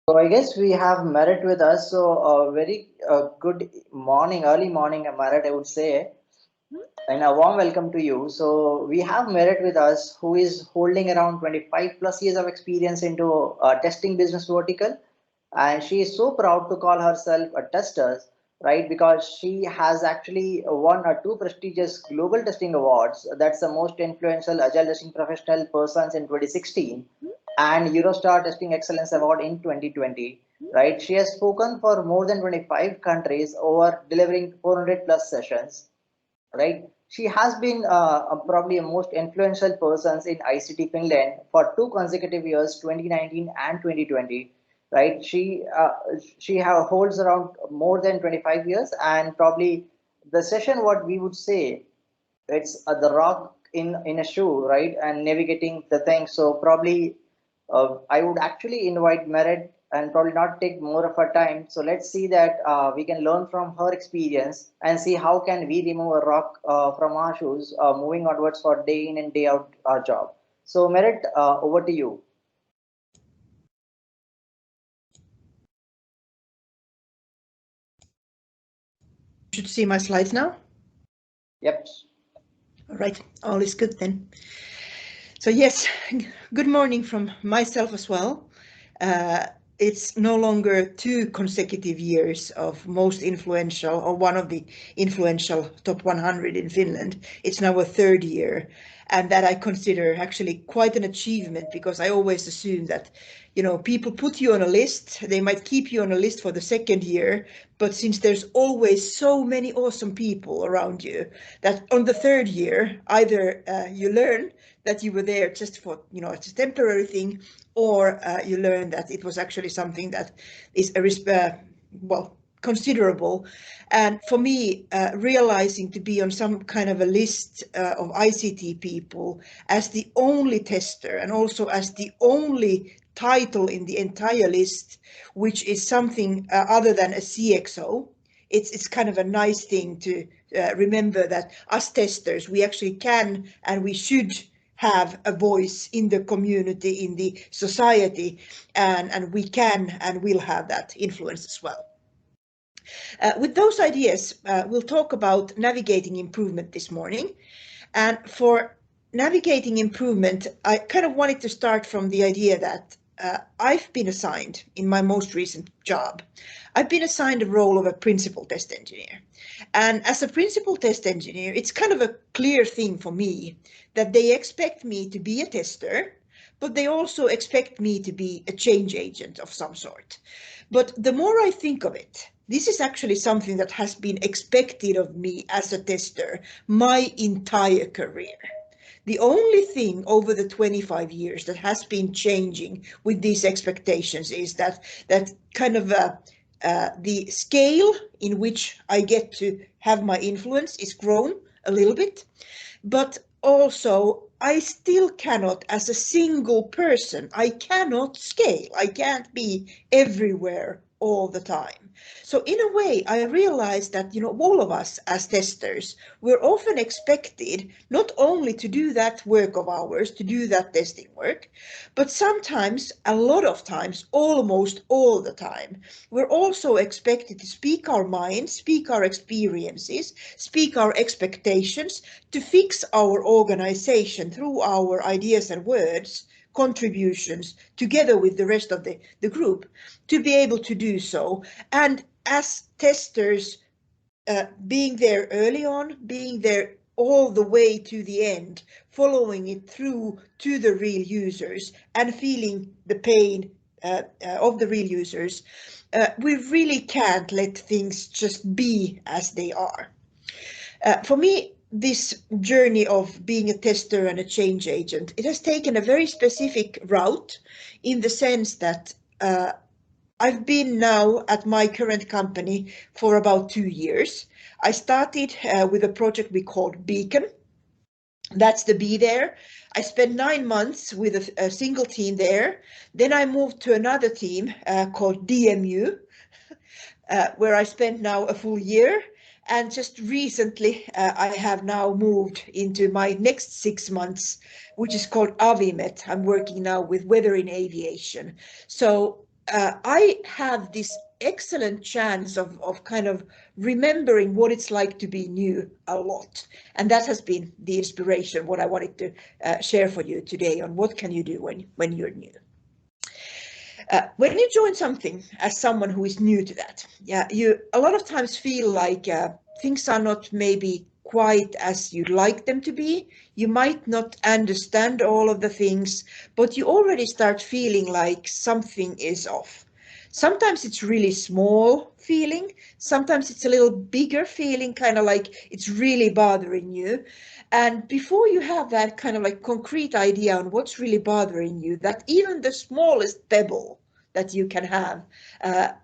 So I guess we have Maaret with us. So very good morning, early morning, Maaret, I would say, and a warm welcome to you. So we have Maaret with us, who is holding around 25 plus years of experience into testing business vertical, and she is so proud to call herself a tester, right? Because she has actually won two prestigious global testing awards. That's the most influential agile testing professional persons in 2016 and Eurostar Testing Excellence Award in 2020. Right? She has spoken for more than 25 countries over delivering 400 plus sessions. Right? She has been probably a most influential person in ICT Finland for two consecutive years, 2019 and 2020. Right? She holds around more than 25 years, and probably the session what we would say it's the rock in a shoe, right? And navigating the thing. So probably I would actually invite Merit and probably not take more of her time. So let's see that we can learn from her experience and see how can we remove a rock from our shoes, moving onwards for day in and day out our job. So Merit, over to you. Should see my slides now. Yep. All right, all is good then. So yes, good morning from myself as well. It's no longer 2 consecutive years of most influential or one of the influential top 100 in Finland. It's now a third year, and that I consider actually quite an achievement, because I always assume that, you know, people put you on a list, they might keep you on a list for the second year, but since there's always so many awesome people around you, that on the third year, either you learn that you were there just for, you know, it's a temporary thing, or you learn that it was actually something that is considerable. And for me, realizing to be on some kind of a list of ICT people as the only tester, and also as the only title in the entire list, which is something other than a CXO, it's kind of a nice thing to remember that us testers, we actually can and we should have a voice in the community, in the society, and we can and will have that influence as well. With those ideas, we'll talk about navigating improvement this morning. And for navigating improvement, I kind of wanted to start from the idea that I've been assigned in my most recent job. I've been assigned the role of a principal test engineer. And as a principal test engineer, it's kind of a clear thing for me that they expect me to be a tester, but they also expect me to be a change agent of some sort. But the more I think of it, this is actually something that has been expected of me as a tester my entire career. The only thing over the 25 years that has been changing with these expectations is that kind of the scale in which I get to have my influence is grown a little bit, but also I still cannot, as a single person, I cannot scale. I can't be everywhere all the time. So in a way, I realized that, you know, all of us as testers, we're often expected not only to do that work of ours, to do that testing work, but sometimes, a lot of times, almost all the time, we're also expected to speak our minds, speak our experiences, speak our expectations, to fix our organization through our ideas and words, contributions, together with the rest of the group, to be able to do so. And as testers, being there early on, being there all the way to the end, following it through to the real users and feeling the pain of the real users, we really can't let things just be as they are. For me, this journey of being a tester and a change agent, it has taken a very specific route, in the sense that I've been now at my current company for about 2 years. I started with a project we called Beacon. That's the B there. I spent 9 months with a single team there. Then I moved to another team called DMU, where I spent now a full year. And just recently, I have now moved into my next 6 months, which is called Avimet. I'm working now with weather in aviation. So I have this excellent chance of kind of remembering what it's like to be new a lot. And that has been the inspiration, what I wanted to share for you today on what can you do when you're new. When you join something as someone who is new to that, yeah, you a lot of times feel like things are not maybe quite as you'd like them to be. You might not understand all of the things, but you already start feeling like something is off. Sometimes it's really small feeling. Sometimes it's a little bigger feeling, kind of like it's really bothering you. And before you have that kind of like concrete idea on what's really bothering you, that even the smallest pebble that you can have,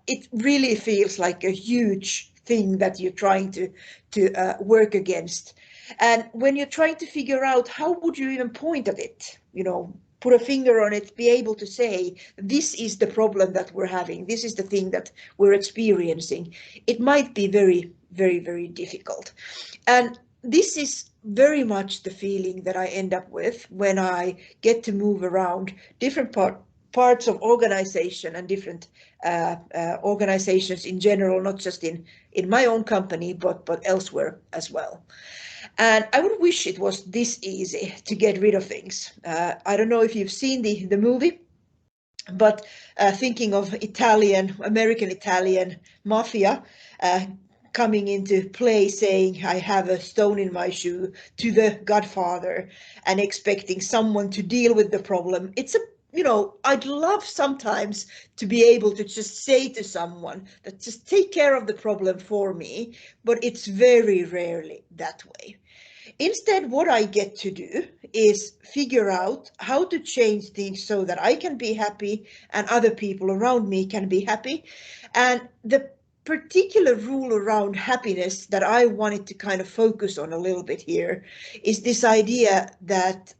it really feels like a huge thing that you're trying to work against. And when you're trying to figure out how would you even point at it, put a finger on it, be able to say, this is the problem that we're having, this is the thing that we're experiencing, it might be very, very, very difficult. And this is very much the feeling that I end up with when I get to move around different parts of organization and different organizations in general, not just in my own company, but elsewhere as well. And I would wish it was this easy to get rid of things. I don't know if you've seen the movie, but thinking of American Italian mafia coming into play, saying, I have a stone in my shoe to the Godfather and expecting someone to deal with the problem. I'd love sometimes to be able to just say to someone that just take care of the problem for me, but it's very rarely that way. Instead, what I get to do is figure out how to change things so that I can be happy and other people around me can be happy. And the particular rule around happiness that I wanted to kind of focus on a little bit here is this idea that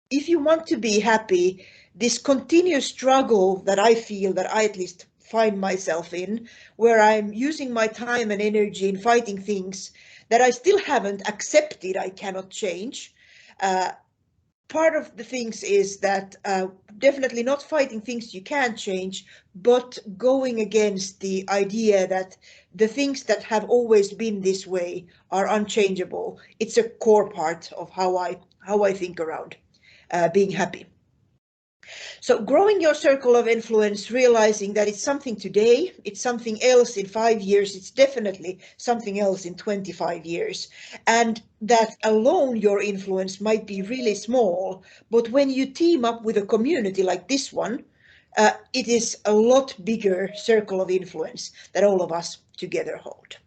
if you want to be happy, this continuous struggle that I feel, that I at least find myself in, where I'm using my time and energy in fighting things that I still haven't accepted I cannot change. Part of the things is that definitely not fighting things you can't change, but going against the idea that the things that have always been this way are unchangeable. It's a core part of how I think around being happy. So growing your circle of influence, realizing that it's something today, it's something else in 5 years, it's definitely something else in 25 years. And that alone your influence might be really small, but when you team up with a community like this one, it is a lot bigger circle of influence that all of us together hold.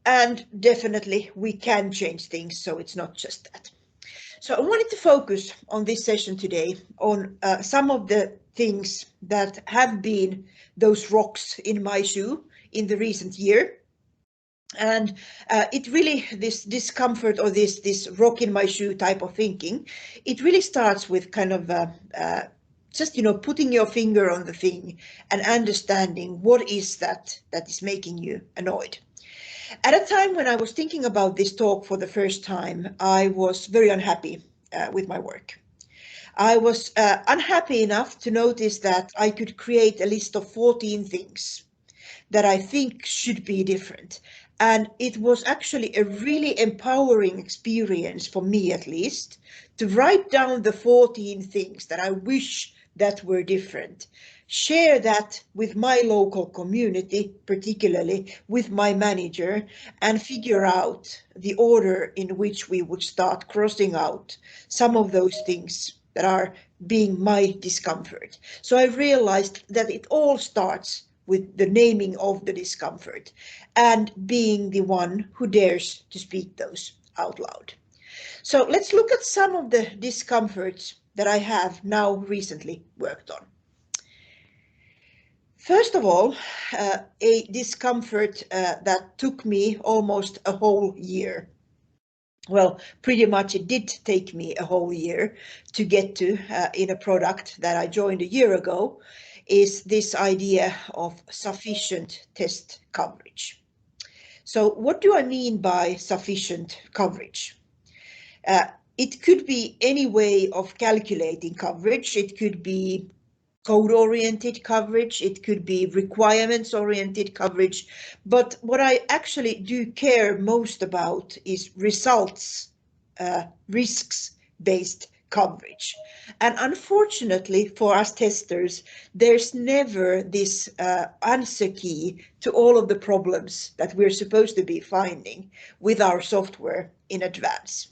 And definitely we can change things, so it's not just that. So I wanted to focus on this session today on some of the things that have been those rocks in my shoe in the recent year. And it really, this discomfort or this rock in my shoe type of thinking, it really starts with kind of just, putting your finger on the thing and understanding what is that is making you annoyed. At a time when I was thinking about this talk for the first time, I was very unhappy with my work. I was unhappy enough to notice that I could create a list of 14 things that I think should be different. And it was actually a really empowering experience for me, at least, to write down the 14 things that I wish that were different, share that with my local community, particularly with my manager, and figure out the order in which we would start crossing out some of those things that are being my discomfort. So I realized that it all starts with the naming of the discomfort and being the one who dares to speak those out loud. So let's look at some of the discomforts that I have now recently worked on. First of all, a discomfort that took me almost a whole year. Well, pretty much it did take me a whole year to get to in a product that I joined a year ago, is this idea of sufficient test coverage. So what do I mean by sufficient coverage? It could be any way of calculating coverage. It could be code-oriented coverage, it could be requirements-oriented coverage, but what I actually do care most about is results, risks-based coverage. And unfortunately for us testers, there's never this answer key to all of the problems that we're supposed to be finding with our software in advance.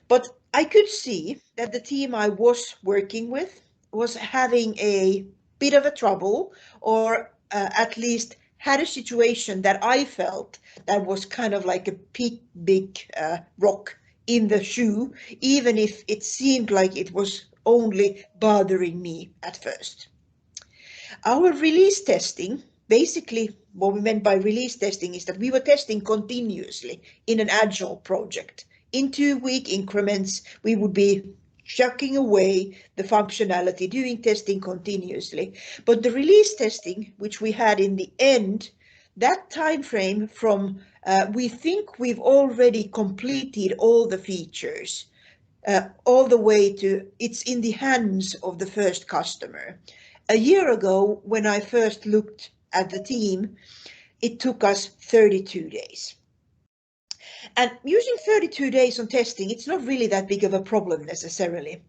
But I could see that the team I was working with was having a bit of a trouble, or at least had a situation that I felt that was kind of like a big rock in the shoe, even if it seemed like it was only bothering me at first. Our release testing, basically what we meant by release testing is that we were testing continuously in an agile project. In 2-week increments, we would be chucking away the functionality, doing testing continuously. But the release testing, which we had in the end, that time frame from we think we've already completed all the features, all the way to it's in the hands of the first customer. A year ago, when I first looked at the team, it took us 32 days. And using 32 days on testing, it's not really that big of a problem necessarily.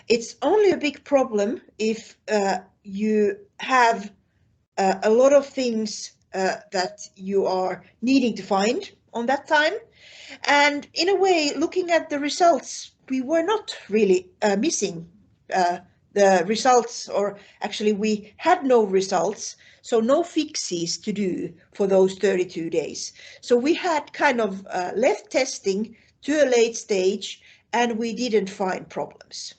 It's only a big problem if you have a lot of things that you are needing to find on that time. And in a way, looking at the results, we were not really missing the results, or actually we had no results, so no fixes to do for those 32 days. So we had kind of left testing to a late stage and we didn't find problems.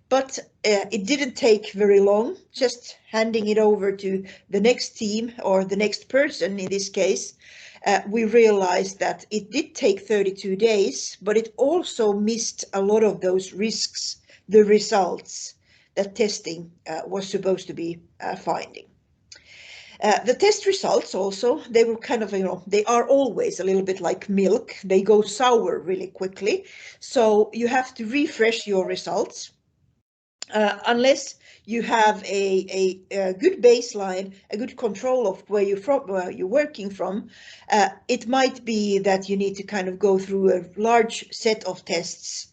But it didn't take very long, just handing it over to the next team or the next person in this case. We realized that it did take 32 days, but it also missed a lot of those risks, the results that testing was supposed to be finding. The test results also, they were kind of, they are always a little bit like milk. They go sour really quickly. So you have to refresh your results. Unless you have a good baseline, a good control of where you're working from, it might be that you need to kind of go through a large set of tests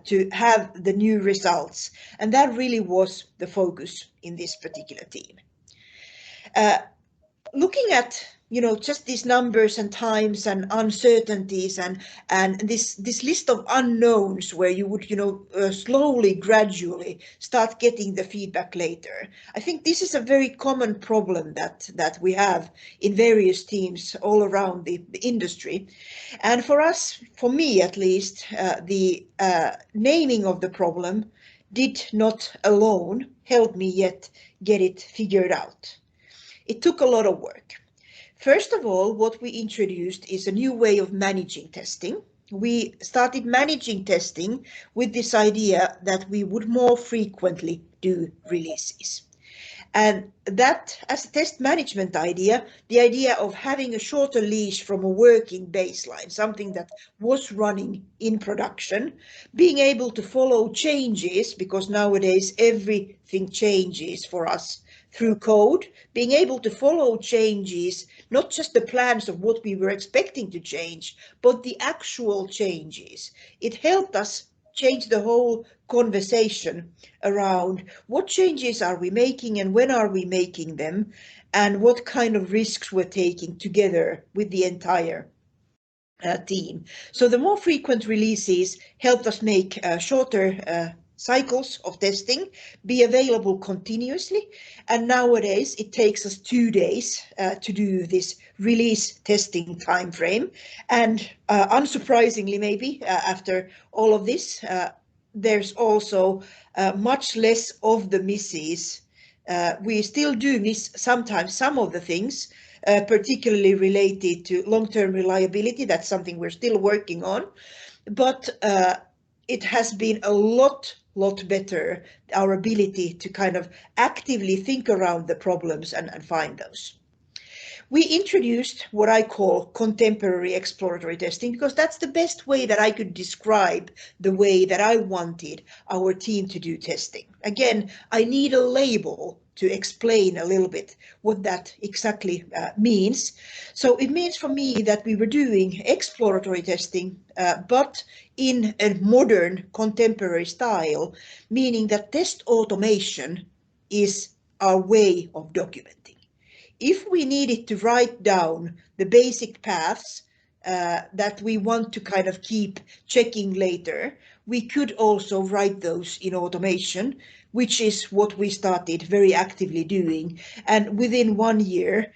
to have the new results. And that really was the focus in this particular team. Looking at just these numbers and times and uncertainties and this list of unknowns where you would slowly, gradually start getting the feedback later. I think this is a very common problem that we have in various teams all around the industry. And for us, for me at least, the naming of the problem did not alone help me yet get it figured out. It took a lot of work. First of all, what we introduced is a new way of managing testing. We started managing testing with this idea that we would more frequently do releases. And that, as a test management idea, the idea of having a shorter leash from a working baseline, something that was running in production, being able to follow changes, because nowadays everything changes for us through code, being able to follow changes, not just the plans of what we were expecting to change, but the actual changes. It helped us change the whole conversation around what changes are we making and when are we making them, and what kind of risks we're taking together with the entire team. So the more frequent releases helped us make shorter cycles of testing be available continuously, and nowadays it takes us 2 days to do this release testing time frame. And unsurprisingly, maybe after all of this, there's also much less of the misses. We still do miss sometimes some of the things, particularly related to long-term reliability. That's something we're still working on, but it has been a lot better, our ability to kind of actively think around the problems and find those. We introduced what I call contemporary exploratory testing, because that's the best way that I could describe the way that I wanted our team to do testing. Again, I need a label to explain a little bit what that exactly means. So it means for me that we were doing exploratory testing, but in a modern contemporary style, meaning that test automation is our way of documenting. If we needed to write down the basic paths that we want to kind of keep checking later, we could also write those in automation, which is what we started very actively doing. And within 1 year,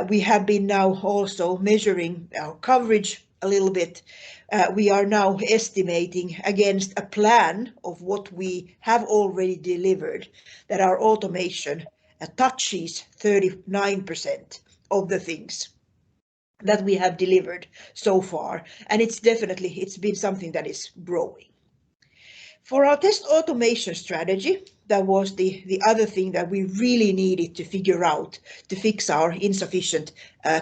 we have been now also measuring our coverage a little bit. We are now estimating against a plan of what we have already delivered that our automation touches 39% of the things that we have delivered so far. And it's been something that is growing. For our test automation strategy, that was the other thing that we really needed to figure out to fix our insufficient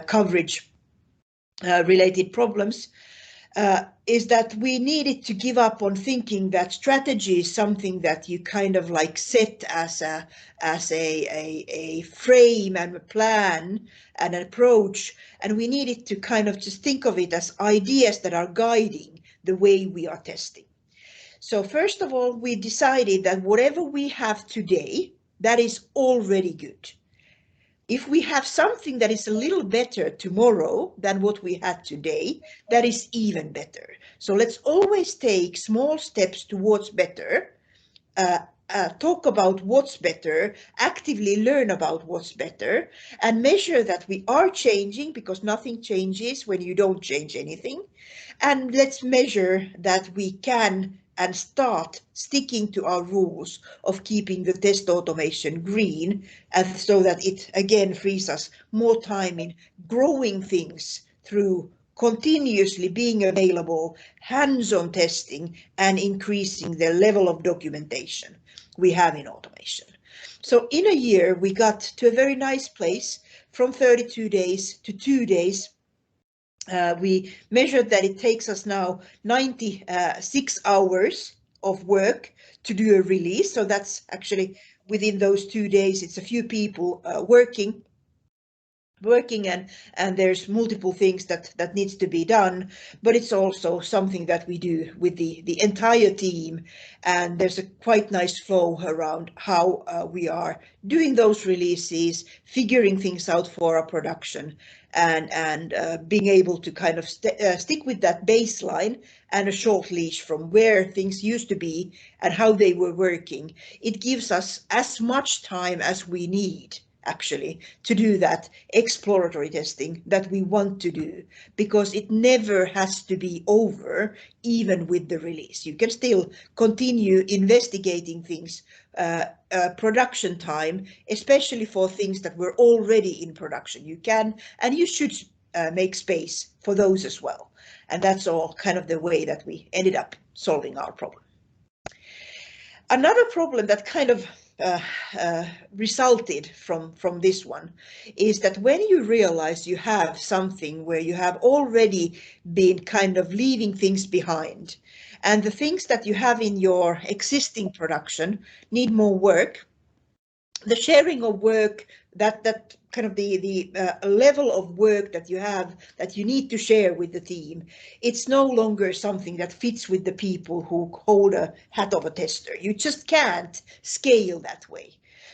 coverage related problems. Is that we needed to give up on thinking that strategy is something that you kind of like set as a frame and a plan and an approach, and we needed to kind of just think of it as ideas that are guiding the way we are testing. So first of all, we decided that whatever we have today, that is already good. If we have something that is a little better tomorrow than what we had today, that is even better. So let's always take small steps towards better, talk about what's better, actively learn about what's better, and measure that we are changing, because nothing changes when you don't change anything. And let's measure that we can and start sticking to our rules of keeping the test automation green, and so that it again frees us more time in growing things through continuously being available, hands-on testing, and increasing the level of documentation we have in automation. So in a year, we got to a very nice place from 32 days to 2 days. We measured that it takes us now 96 hours of work to do a release. So that's actually within those 2 days, it's a few people working and there's multiple things that needs to be done, but it's also something that we do with the entire team, and there's a quite nice flow around how we are doing those releases, figuring things out for our production, and being able to kind of stick with that baseline and a short leash from where things used to be and how they were working. It gives us as much time as we need actually to do that exploratory testing that we want to do, because it never has to be over even with the release. You can still continue investigating things, production time, especially for things that were already in production. You can and you should make space for those as well. And that's all kind of the way that we ended up solving our problem. Another problem that kind of resulted from this one is that when you realize you have something where you have already been kind of leaving things behind, and the things that you have in your existing production need more work, the sharing of work, that kind of the level of work that you have that you need to share with the team, it's no longer something that fits with the people who hold a hat of a tester. You just can't scale that way.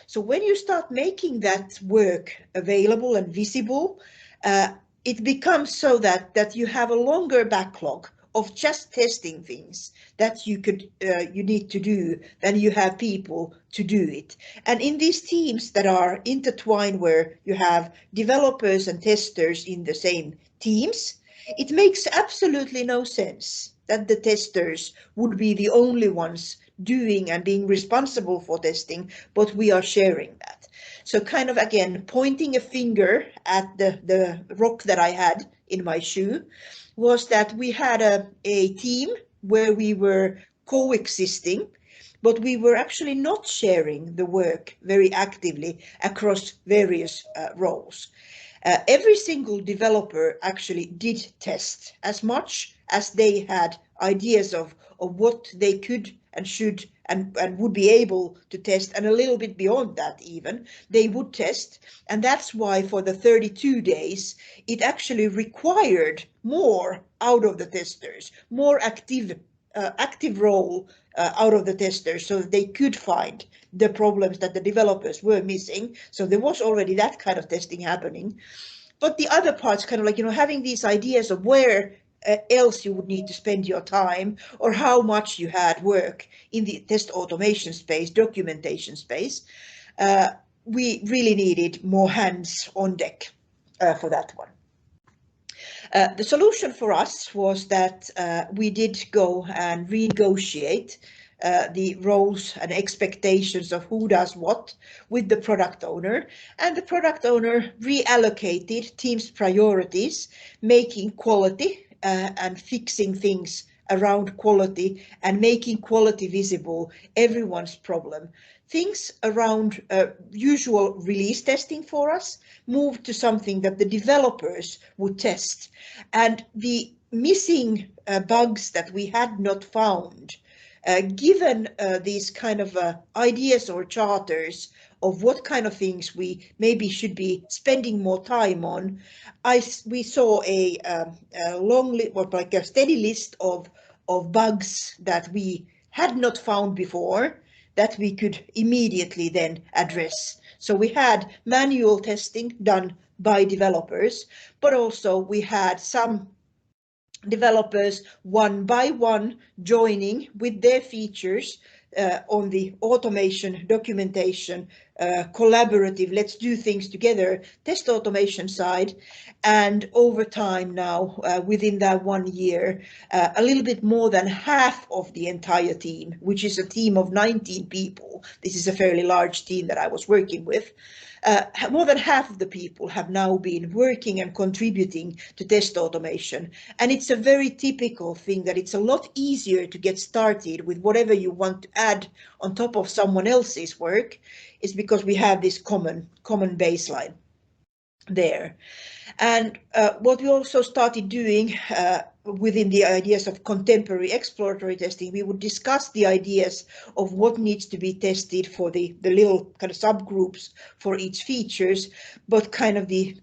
So when you start making that work available and visible, it becomes so that you have a longer backlog of just testing things that you need to do than you have people to do it. And in these teams that are intertwined, where you have developers and testers in the same teams, it makes absolutely no sense that the testers would be the only ones doing and being responsible for testing, but we are sharing that. So kind of again pointing a finger at the rock that I had in my shoe was that we had a team where we were coexisting, but we were actually not sharing the work very actively across various roles. Every single developer actually did test as much as they had ideas of what they could and should and would be able to test, and a little bit beyond that even, they would test. And that's why for the 32 days, it actually required more out of the testers, more active role out of the testers, so that they could find the problems that the developers were missing. So there was already that kind of testing happening. But the other parts, kind of like, having these ideas of where else you would need to spend your time, or how much you had work in the test automation space, documentation space, we really needed more hands on deck for that one. The solution for us was that we did go and renegotiate the roles and expectations of who does what with the product owner, and the product owner reallocated team's priorities, making quality and fixing things around quality and making quality visible, everyone's problem. Things around usual release testing for us moved to something that the developers would test. And the missing bugs that we had not found, given these kind of ideas or charters of what kind of things we maybe should be spending more time on, we saw a long, like a steady list of bugs that we had not found before, that we could immediately then address. So we had manual testing done by developers, but also we had some developers one by one joining with their features on the automation, documentation, collaborative, let's do things together, test automation side. And over time now, within that 1 year, a little bit more than half of the entire team, which is a team of 19 people, this is a fairly large team that I was working with, more than half of the people have now been working and contributing to test automation. And it's a very typical thing that it's a lot easier to get started with whatever you want to add on top of someone else's work, is because we have this common baseline there. And what we also started doing within the ideas of contemporary exploratory testing, we would discuss the ideas of what needs to be tested for the little kind of subgroups for each features, but kind of the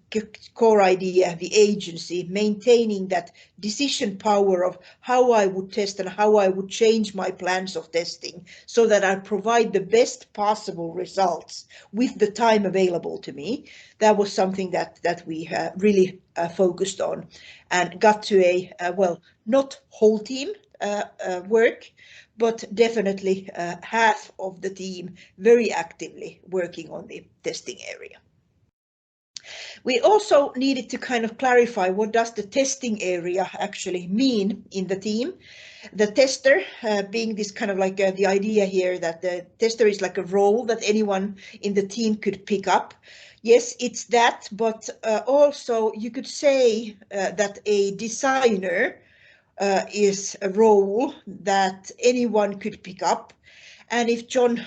core idea, the agency, maintaining that decision power of how I would test and how I would change my plans of testing so that I provide the best possible results with the time available to me. That was something that we really focused on, and got to a well, not whole team work, but definitely half of the team very actively working on the testing area. We also needed to kind of clarify what does the testing area actually mean in the team. The tester being this kind of like the idea here that the tester is like a role that anyone in the team could pick up. Yes, it's that, but also you could say that a designer is a role that anyone could pick up. And if John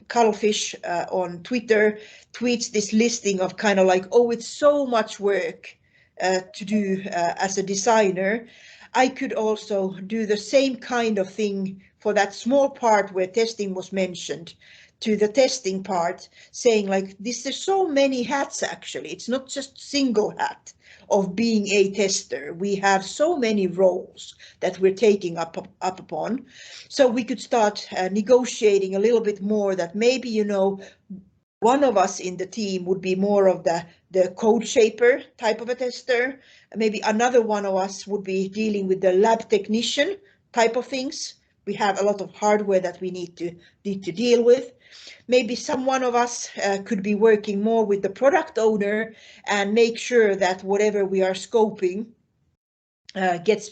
Cuttlefish on Twitter tweets this listing of kind of like, oh, it's so much work to do as a designer, I could also do the same kind of thing for that small part where testing was mentioned, to the testing part, saying like, this is so many hats actually. It's not just single hat of being a tester. We have so many roles that we're taking up upon. So we could start negotiating a little bit more that maybe, one of us in the team would be more of the code shaper type of a tester. Maybe another one of us would be dealing with the lab technician type of things. We have a lot of hardware that we need to deal with. Maybe one of us could be working more with the product owner and make sure that whatever we are scoping gets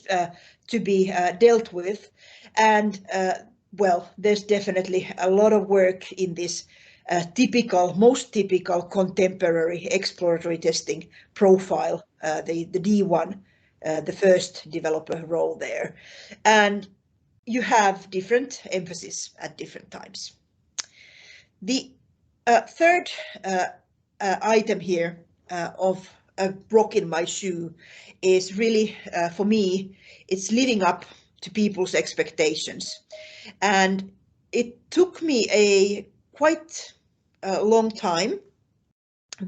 to be dealt with. And well, there's definitely a lot of work in this most typical contemporary exploratory testing profile, the D1, the first developer role there. And you have different emphasis at different times. The third item here of a rock in my shoe is really, for me, it's living up to people's expectations. And it took me a quite long time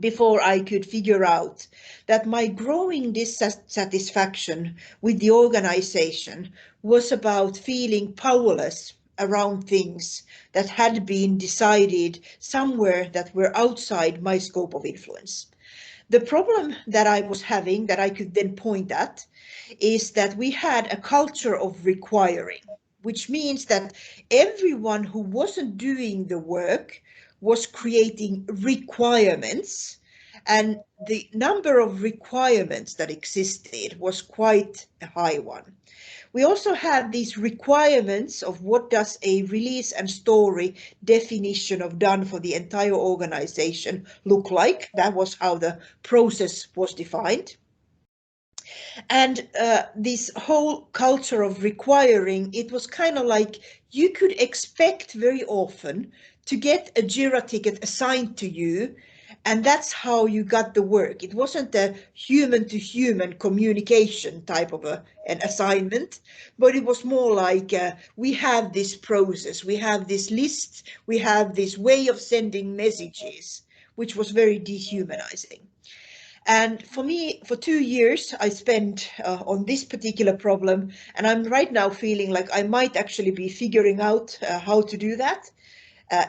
before I could figure out that my growing dissatisfaction with the organization was about feeling powerless around things that had been decided somewhere that were outside my scope of influence. The problem that I was having, that I could then point at, is that we had a culture of requiring, which means that everyone who wasn't doing the work was creating requirements, and the number of requirements that existed was quite a high one. We also had these requirements of what does a release and story definition of done for the entire organization look like. That was how the process was defined. And this whole culture of requiring, it was kind of like you could expect very often to get a JIRA ticket assigned to you, and that's how you got the work. It wasn't a human to human communication type of an assignment, but it was more like we have this process, we have this list, we have this way of sending messages, which was very dehumanizing. And for me, for 2 years, I spent on this particular problem, and I'm right now feeling like I might actually be figuring out how to do that.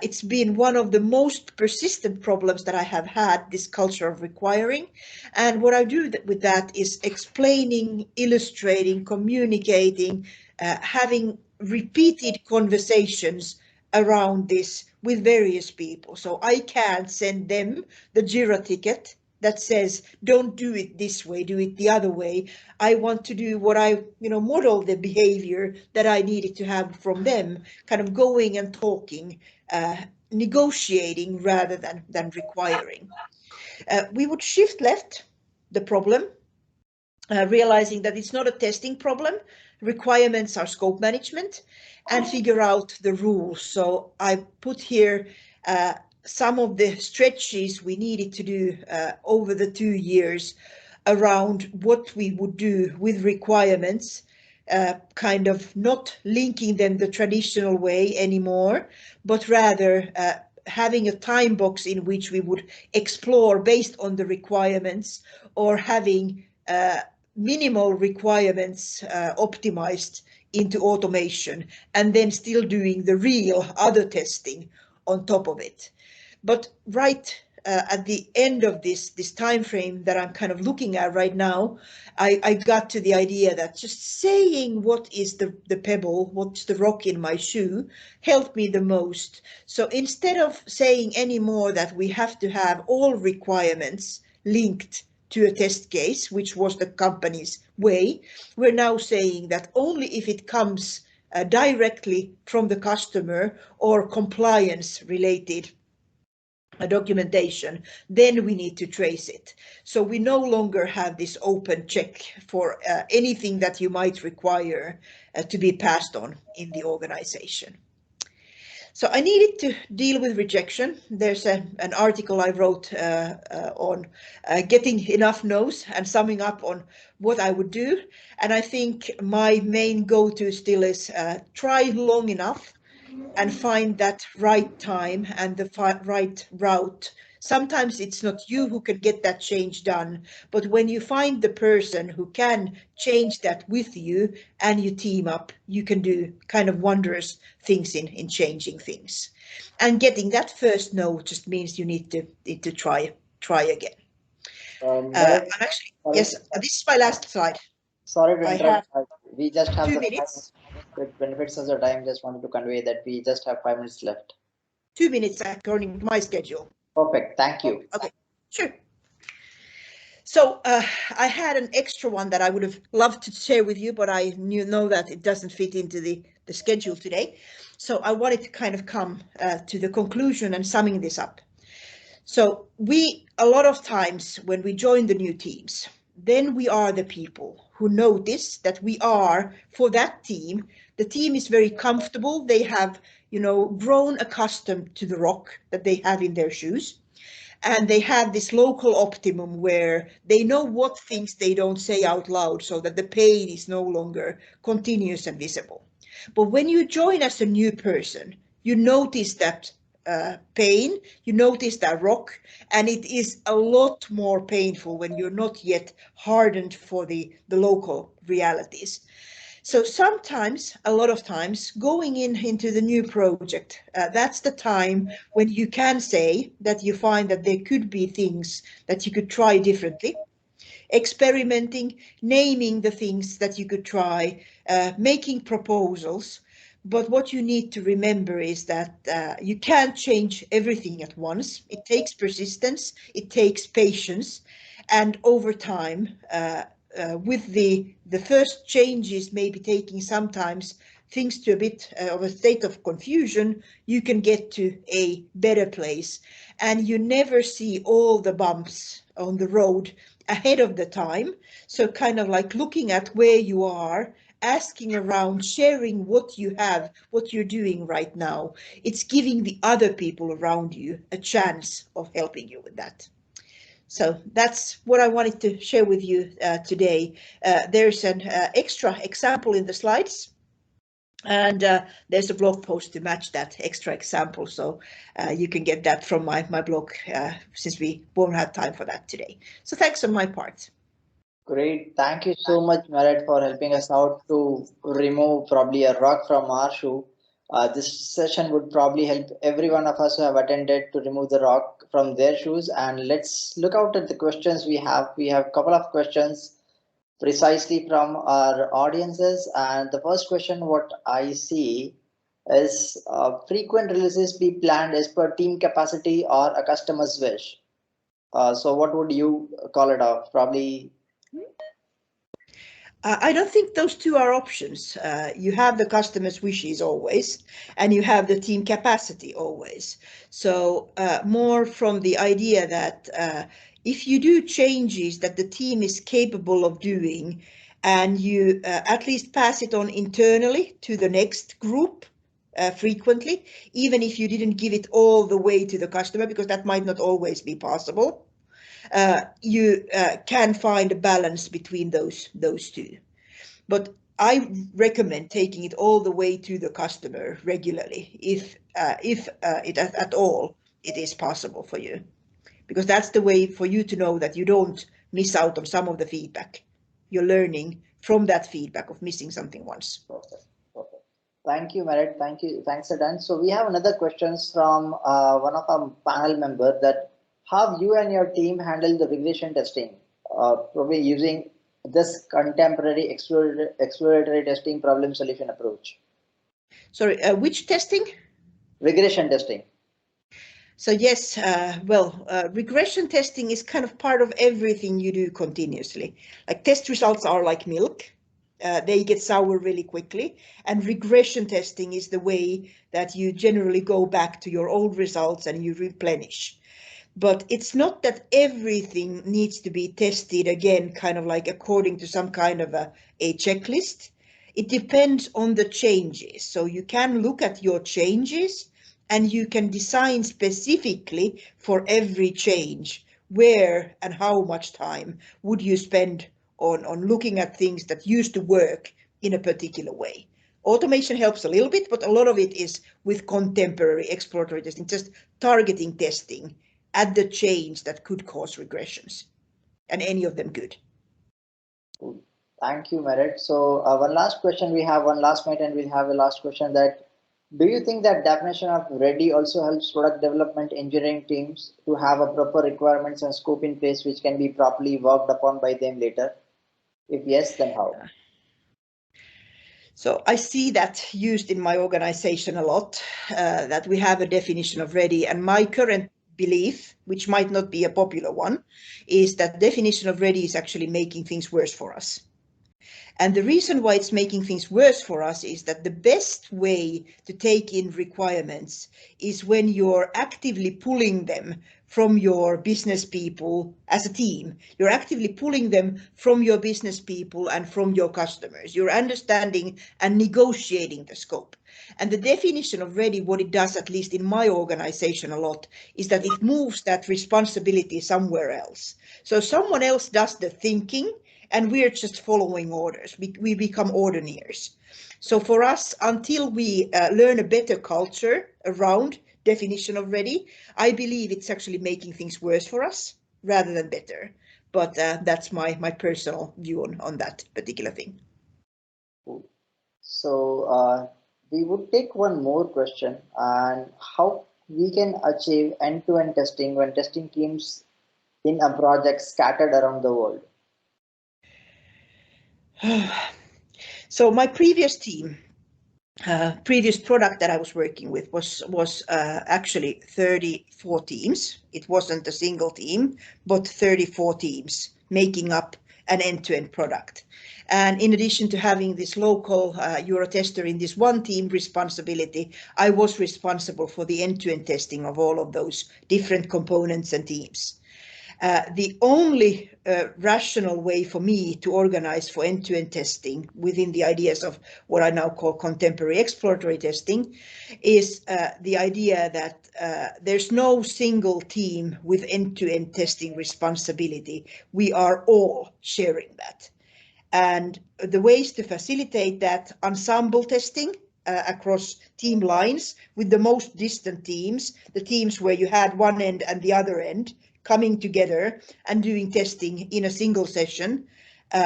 It's been one of the most persistent problems that I have had, this culture of requiring. And what I do with that is explaining, illustrating, communicating, having repeated conversations around this with various people. So I can send them the JIRA ticket that says, don't do it this way, do it the other way. I want to do what I, model the behavior that I needed to have from them, kind of going and talking, negotiating rather than requiring. We would shift left the problem, realizing that it's not a testing problem. Requirements are scope management, and figure out the rules. So I put here some of the stretches we needed to do over the 2 years around what we would do with requirements, kind of not linking them the traditional way anymore, but rather having a time box in which we would explore based on the requirements, or having minimal requirements optimized into automation, and then still doing the real other testing on top of it. But right at the end of this time frame that I'm kind of looking at right now, I got to the idea that just saying what is the pebble, what's the rock in my shoe, helped me the most. So instead of saying anymore that we have to have all requirements linked to a test case, which was the company's way, we're now saying that only if it comes directly from the customer or compliance related documentation, then we need to trace it. So we no longer have this open check for anything that you might require to be passed on in the organization. So I needed to deal with rejection. There's an article I wrote on getting enough no's and summing up on what I would do. And I think my main go-to still is try long enough and find that right time and the right route. Sometimes it's not you who can get that change done, but when you find the person who can change that with you and you team up, you can do kind of wondrous things in changing things. And getting that first no just means you need to try again. Merit, Actually, sorry, yes, this is my last slide. sorry to I interrupt. have We just have 2 the minutes. with benefits of the time. Just wanted to convey that we just have 5 minutes left. 2 minutes according to my schedule. Perfect. Thank you. Okay, sure. So I had an extra one that I would have loved to share with you, but I know that it doesn't fit into the schedule today. So I wanted to kind of come to the conclusion and summing this up. So a lot of times when we join the new teams, then we are the people who notice that we are, for that team, the team is very comfortable. They have, grown accustomed to the rock that they have in their shoes. And they have this local optimum where they know what things they don't say out loud so that the pain is no longer continuous and visible. But when you join as a new person, you notice that pain, you notice that rock, and it is a lot more painful when you're not yet hardened for the local realities. So sometimes, a lot of times, going into the new project, that's the time when you can say that you find that there could be things that you could try differently, experimenting, naming the things that you could try, making proposals. But what you need to remember is that you can't change everything at once. It takes persistence, it takes patience, and over time, with the first changes maybe taking sometimes things to a bit of a state of confusion, you can get to a better place. And you never see all the bumps on the road ahead of the time. So kind of like looking at where you are, asking around, sharing what you have, what you're doing right now. It's giving the other people around you a chance of helping you with that. So that's what I wanted to share with you today. There's an extra example in the slides. And there's a blog post to match that extra example. So you can get that from my blog since we won't have time for that today. So thanks on my part. Great. Thank you so much, Maaret, for helping us out to remove probably a rock from our shoe. This session would probably help every one of us who have attended to remove the rock from their shoes. And let's look out at the questions we have. We have a couple of questions precisely from our audiences. And the first question, what I see is frequent releases be planned as per team capacity or a customer's wish. So what would you call it off? Probably. I don't think those two are options. You have the customer's wishes always, and you have the team capacity always. So more from the idea that if you do changes that the team is capable of doing, and you at least pass it on internally to the next group frequently, even if you didn't give it all the way to the customer, because that might not always be possible. You can find a balance between those two. But I recommend taking it all the way to the customer regularly, if it at all it is possible for you, because that's the way for you to know that you don't miss out on some of the feedback. You're learning from that feedback of missing something once. Perfect. Perfect. Thank you, Maaret. Thank you. Thanks, Adan. So we have another questions from one of our panel member that how you and your team handle the regression testing, probably using this contemporary exploratory testing problem solution approach. Sorry, which testing? Regression testing. So yes, regression testing is kind of part of everything you do continuously. Like test results are like milk. They get sour really quickly, and regression testing is the way that you generally go back to your old results and you replenish. But it's not that everything needs to be tested again, kind of like according to some kind of a checklist. It depends on the changes. So you can look at your changes and you can design specifically for every change where and how much time would you spend on looking at things that used to work in a particular way. Automation helps a little bit, but a lot of it is with contemporary exploratory testing, just targeting testing at the change that could cause regressions, and any of them could. Thank you, Maaret. So one last question, we have one last minute and we'll have a last question that do you think that definition of ready also helps product development engineering teams to have a proper requirements and scope in place which can be properly worked upon by them later? If yes, then how? So I see that used in my organization a lot, that we have a definition of ready, and my current belief, which might not be a popular one, is that definition of ready is actually making things worse for us. And the reason why it's making things worse for us is that the best way to take in requirements is when you're actively pulling them from your business people as a team. You're actively pulling them from your business people and from your customers. You're understanding and negotiating the scope. And the definition of ready, what it does, at least in my organization a lot, is that it moves that responsibility somewhere else. So someone else does the thinking and we're just following orders. We become ordinaires. So for us, until we learn a better culture around definition of ready, I believe it's actually making things worse for us rather than better. But that's my personal view on that particular thing. So we would take one more question, and how we can achieve end-to-end testing when testing teams in a project scattered around the world. So my previous team, previous product that I was working with was actually 34 teams. It wasn't a single team, but 34 teams making up an end-to-end product. And in addition to having this local Eurotester in this one team responsibility, I was responsible for the end-to-end testing of all of those different components and teams. The only rational way for me to organize for end-to-end testing within the ideas of what I now call contemporary exploratory testing is the idea that there's no single team with end-to-end testing responsibility. We are all sharing that. And the ways to facilitate that: ensemble testing across team lines with the most distant teams, the teams where you had one end and the other end coming together and doing testing in a single session,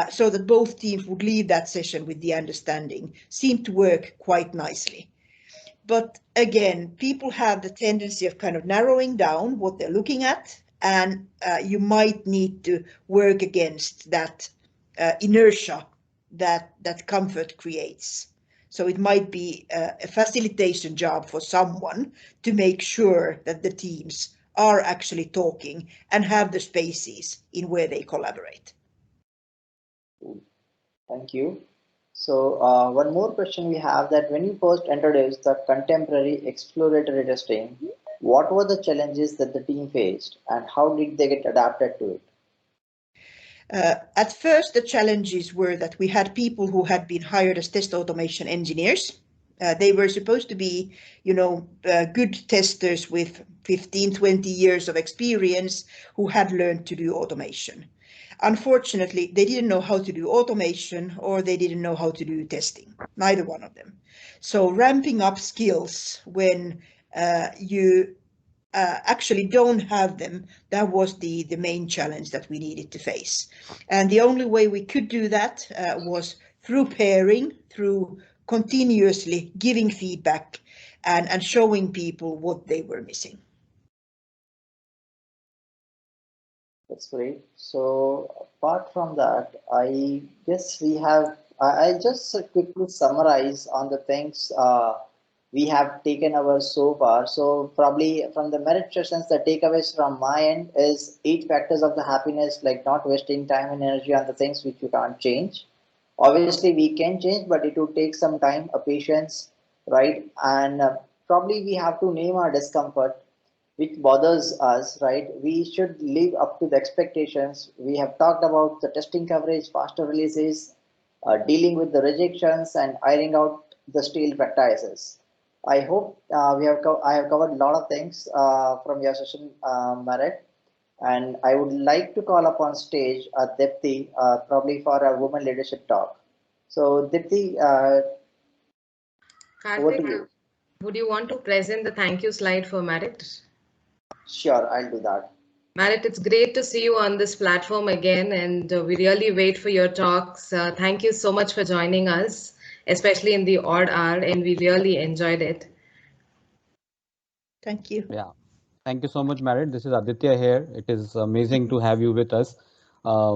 so that both teams would leave that session with the understanding, seemed to work quite nicely. But again, people have the tendency of kind of narrowing down what they're looking at, and you might need to work against that inertia that comfort creates. So it might be a facilitation job for someone to make sure that the teams are actually talking and have the spaces in where they collaborate. Thank you. So one more question we have, that when you first introduced the contemporary exploratory testing, what were the challenges that the team faced and how did they get adapted to it? At first, the challenges were that we had people who had been hired as test automation engineers. They were supposed to be, good testers with 15, 20 years of experience who had learned to do automation. Unfortunately, they didn't know how to do automation or they didn't know how to do testing, neither one of them. So ramping up skills when you actually don't have them, that was the main challenge that we needed to face. And the only way we could do that was through pairing, through continuously giving feedback and showing people what they were missing. That's great. So apart from that, I guess I'll just quickly summarize on the things we have taken over so far. So probably from the merit sessions, the takeaways from my end is 8 factors of the happiness, like not wasting time and energy on the things which you can't change. Obviously, we can change, but it would take some time, a patience, right? And probably we have to name our discomfort which bothers us, right? We should live up to the expectations. We have talked about the testing coverage, faster releases, dealing with the rejections, and ironing out the stale practices. I hope I have covered a lot of things from your session, Maaret. And I would like to call up on stage Dipti, probably for a woman leadership talk. So Dipti, over to Karthik, you. would you want to present the thank you slide for Maaret? Sure, I'll do that. Maaret, it's great to see you on this platform again, and we really wait for your talks. Thank you so much for joining us, especially in the odd hour, and we really enjoyed it. Thank you. Yeah, thank you so much, Maaret. This is Aditya here. It is amazing to have you with us.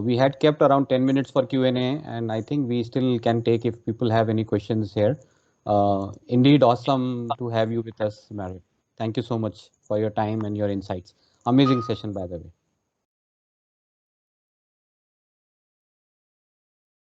We had kept around 10 minutes for Q&A, and I think we still can take if people have any questions here. Indeed, awesome to have you with us, Maaret. Thank you so much for your time and your insights. Amazing session, by the way.